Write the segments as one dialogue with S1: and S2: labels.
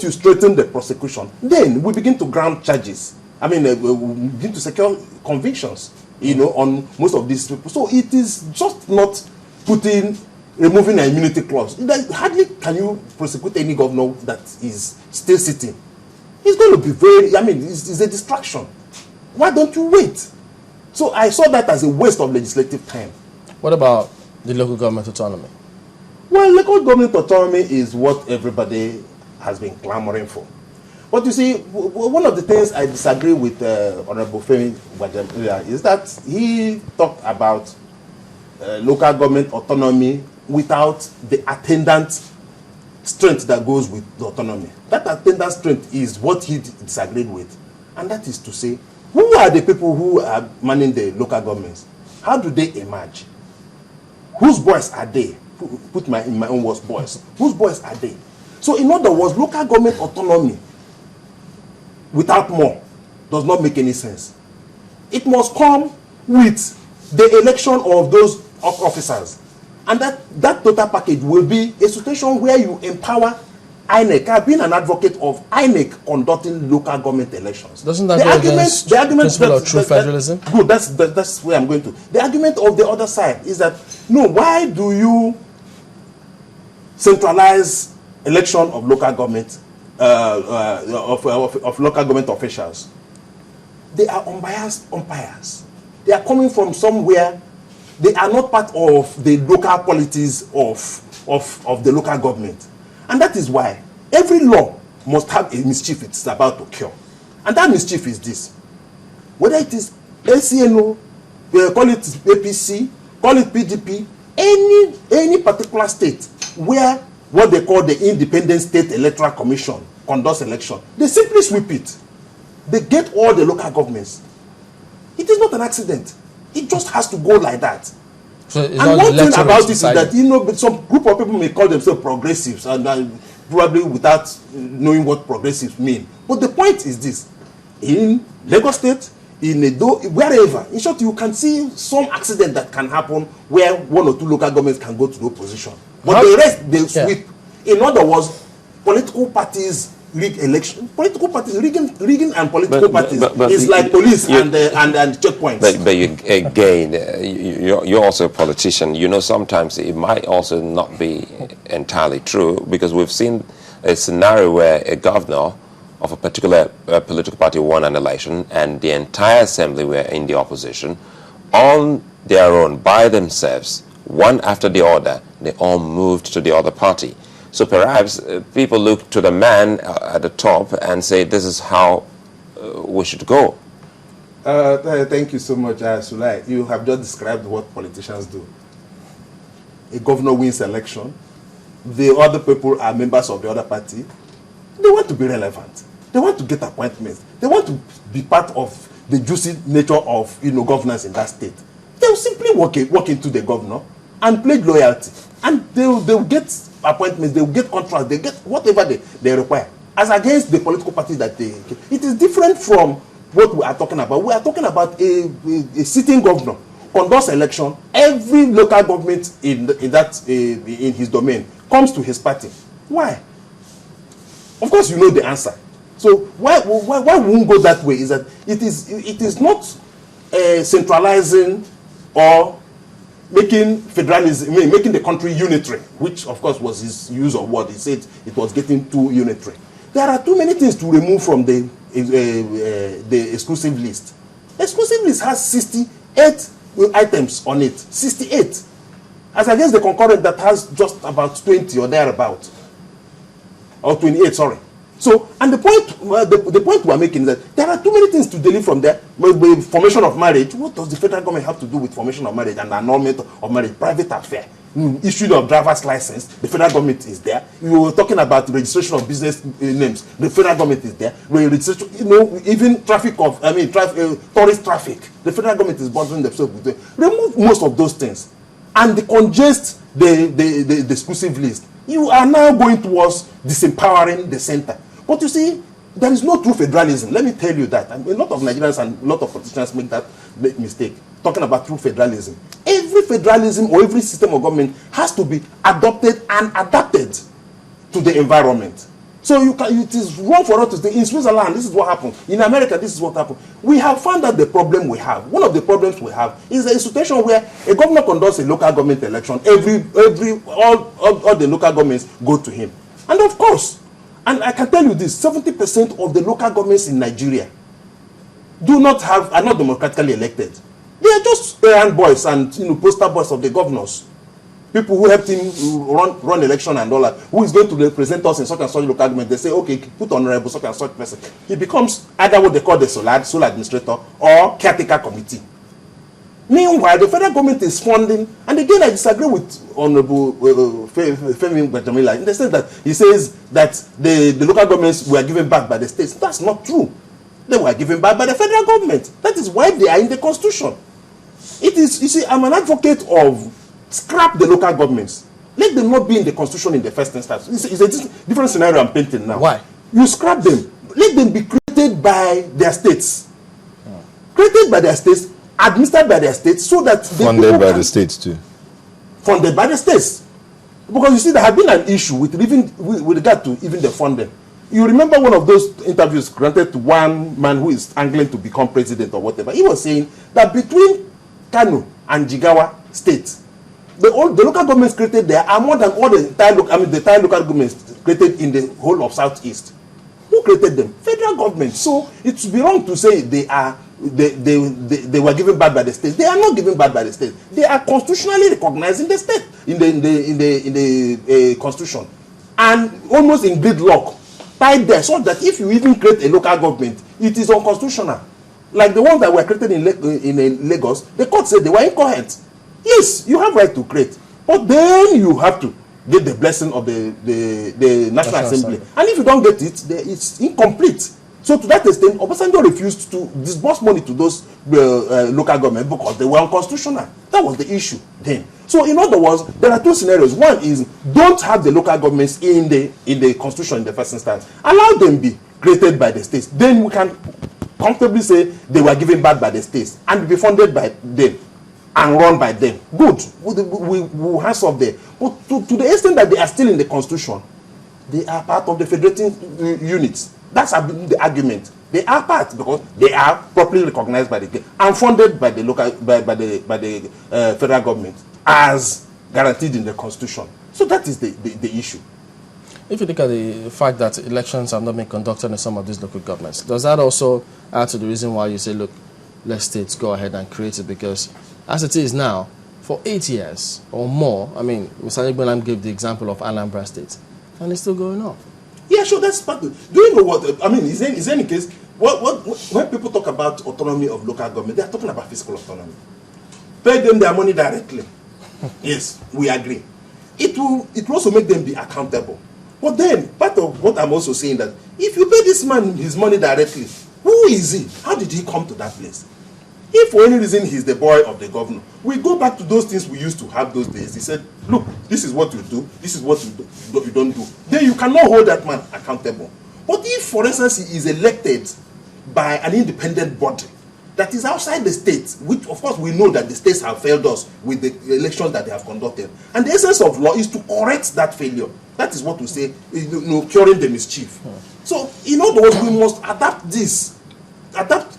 S1: moment you straighten the prosecution, then we begin to ground charges. I mean, we begin to secure convictions, on most of these people. So it is just not removing an immunity clause. Hardly can you prosecute any governor that is still sitting. It's going to be it's a distraction. Why don't you wait? So I saw that as a waste of legislative time.
S2: What about the local government autonomy?
S1: Well, local government autonomy is what everybody has been clamoring for. But you see, one of the things I disagree with Honorable Femi Gbajemila is that he talked about local government autonomy without the attendant strength that goes with the autonomy. That attendant strength is what he disagreed with. And that is to say, who are the people who are manning the local governments? How do they emerge? Whose boys are they? Put in my own words, boys. Whose boys are they? So in other words, local government autonomy without more does not make any sense. It must come with the election of those officers. And that total package will be a situation where you empower INEC. I've been an advocate of INEC conducting local government elections.
S2: Doesn't that go against the principle of true federalism?
S1: Good, that's where I'm going to. The argument of the other side is that, no, why do you centralize election of local government, of local government officials? They are unbiased umpires. They are coming from somewhere. They are not part of the local polities of the local government. And that is why every law must have a mischief it's about to cure. And that mischief is this. Whether it is LCNO, call it APC, call it PDP, any particular state where what they call the Independent State Electoral Commission conducts election, they simply sweep it. They get all the local governments. It is not an accident. It just has to go like that.
S2: So
S1: and one thing about this is that, some group of people may call themselves progressives, and probably without knowing what progressives mean. But the point is this. In Lagos State, in Edo, wherever, in short, you can see some accident that can happen where one or two local governments can go to the opposition. But the rest, they sweep. In other words, political parties rig election. Political parties rigging and political parties is like police and checkpoints.
S3: But you're also a politician. Sometimes it might also not be entirely true, because we've seen a scenario where a governor of a particular political party won an election, and the entire assembly were in the opposition. On their own, by themselves, one after the other, they all moved to the other party. So perhaps people look to the man at the top and say, this is how we should go.
S1: Thank you so much, Sulai. You have just described what politicians do. A governor wins election. The other people are members of the other party. They want to be relevant. They want to get appointments. They want to be part of the juicy nature of governance in that state. They will simply walk into the governor and pledge loyalty. And they will get appointments, they will get contracts, they get whatever they require. As against the political parties that they... It is different from what we are talking about. We are talking about a sitting governor conducts election. Every local government in his domain comes to his party. Why? Of course, you know the answer. So why we won't go that way is that it is not centralizing or making federalism, making the country unitary, which of course was his use of word. He said it was getting too unitary. There are too many things to remove from the exclusive list. Exclusive list has 68 items on it. 68. As against the concurrent that has just about 20 or thereabout. Or 28, sorry. So, and the point we are making is that there are too many things to delete from there. With formation of marriage, what does the federal government have to do with formation of marriage and annulment of marriage? Private affair. Issue of driver's license, the federal government is there. You were talking about registration of business names, the federal government is there. Registration, even tourist traffic, the federal government is bothering themselves with it. Remove most of those things and congest the exclusive list. You are now going towards disempowering the center. But you see, there is no true federalism. Let me tell you that. And a lot of Nigerians and a lot of politicians make that mistake, talking about true federalism. Every federalism or every system of government has to be adopted and adapted to the environment. So it is wrong for us to say in Switzerland, this is what happened. In America, this is what happened. We have found out the problem we have. One of the problems we have is a situation where a governor conducts a local government election. All the local governments go to him. And of course, and I can tell you this, 70% of the local governments in Nigeria are not democratically elected. They are just errand boys and poster boys of the governors. People who helped him run election and all that, who is going to represent us in such and such local government, they say, okay, put honorable such and such person. He becomes either what they call the sole administrator or caretaker committee. Meanwhile, the federal government is funding, and again I disagree with Honorable Femi Gbajamila in the sense that he says that the local governments were given back by the states. That's not true. They were given back by the federal government. That is why they are in the constitution. It is, you see, I'm an advocate of scrap the local governments. Let them not be in the constitution in the first instance. It's a different scenario I'm painting now.
S2: Why?
S1: You scrap them. Let them be created by their states. Created by their states, administered by their states, so that
S4: funded by the states too.
S1: Funded by the states. Because you see, there have been an issue with regard to even the funding. You remember one of those interviews granted to one man who is angling to become president or whatever. He was saying that between Kano and Jigawa state, the local governments created there are more than all the entire local governments created in the whole of Southeast. Who created them? Federal government. So it would be wrong to say they were given back by the state. They are not given back by the state. They are constitutionally recognized in the state, in the constitution, and almost in gridlock, tied there, so that if you even create a local government, it is unconstitutional. Like the ones that were created in Lagos, the court said they were incoherent. Yes, you have right to create, but then you have to get the blessing of the National Assembly. And if you don't get it, it's incomplete. So to that extent, Obasanjo refused to disburse money to those local government because they were unconstitutional. That was the issue then. So in other words, there are two scenarios. One is don't have the local governments in the constitution in the first instance. Allow them be created by the states. Then we can comfortably say they were given back by the states and be funded by them and run by them. Good. We hands off there. But to the extent that they are still in the constitution, they are part of the federating units. That's the argument. They are part because they are properly recognized by the and funded by the local by the federal government as guaranteed in the constitution. So that is the issue.
S2: If you look at the fact that elections have not been conducted in some of these local governments, does that also add to the reason why you say, look, let states go ahead and create it? Because as it is now, for 8 years or more, I mean, Mr. Igbolam gave the example of Anambra State, and it's still going on.
S1: Yeah, sure, that's part of it. Do you know what, I mean, is there any case, when people talk about autonomy of local government, they are talking about fiscal autonomy. Pay them their money directly. Yes, we agree. It will also make them be accountable. But then, part of what I'm also saying that, if you pay this man his money directly, who is he? How did he come to that place? If for any reason he's the boy of the governor, we go back to those things we used to have those days. He said, look, this is what you do, this is what you don't do. Then you cannot hold that man accountable. But if, for instance, he is elected by an independent body that is outside the state, which of course we know that the states have failed us with the elections that they have conducted, and the essence of law is to correct that failure. That is what we say, curing the mischief. So, in other words, we must adapt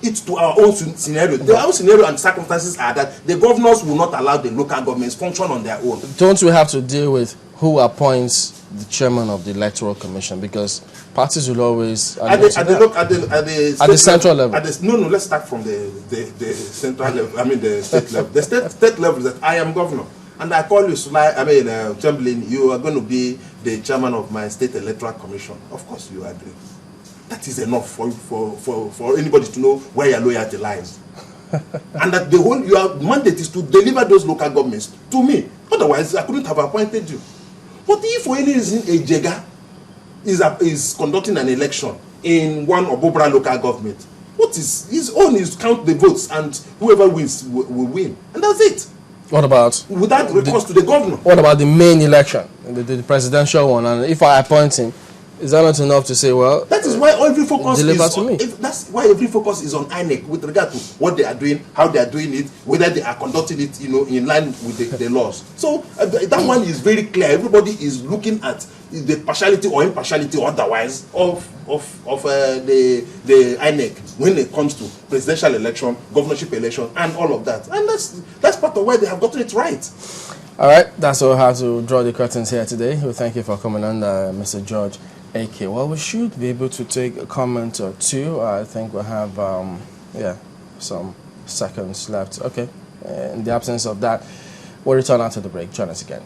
S1: it to our own scenario. The own scenario and circumstances are that the governors will not allow the local governments function on their own.
S2: Don't we have to deal with who appoints the chairman of the Electoral Commission? Because parties will always
S1: at the
S2: central level.
S1: No, let's start from the central level. I mean the state level. The state level is that I am governor, and I call you Chamberlain. You are going to be the chairman of my state electoral commission. Of course, you agree. That is enough for anybody to know where your loyalty lies. And that your mandate is to deliver those local governments to me. Otherwise, I couldn't have appointed you. But if for any reason a Jega is conducting an election in one Obobra local government, what is his own is count the votes and whoever wins will win. And that's it.
S2: What about
S1: without recourse to the governor?
S2: What about the main election, the presidential one? And if I appoint him, Is that not enough to say, well,
S1: that is why every focus
S2: deliver
S1: is
S2: to me?
S1: that's why every focus is on INEC with regard to what they are doing, how they are doing it, whether they are conducting it, in line with the laws. So that one is very clear. Everybody is looking at the partiality or impartiality or otherwise of the INEC when it comes to presidential election, governorship election, and all of that. And that's part of why they have gotten it right.
S2: All right, that's all I have to draw the curtains here today. Well, thank you for coming on, Mr. George AK. Well, we should be able to take a comment or two. I think we'll have, some seconds left. Okay, in the absence of that, we'll return after the break. Join us again.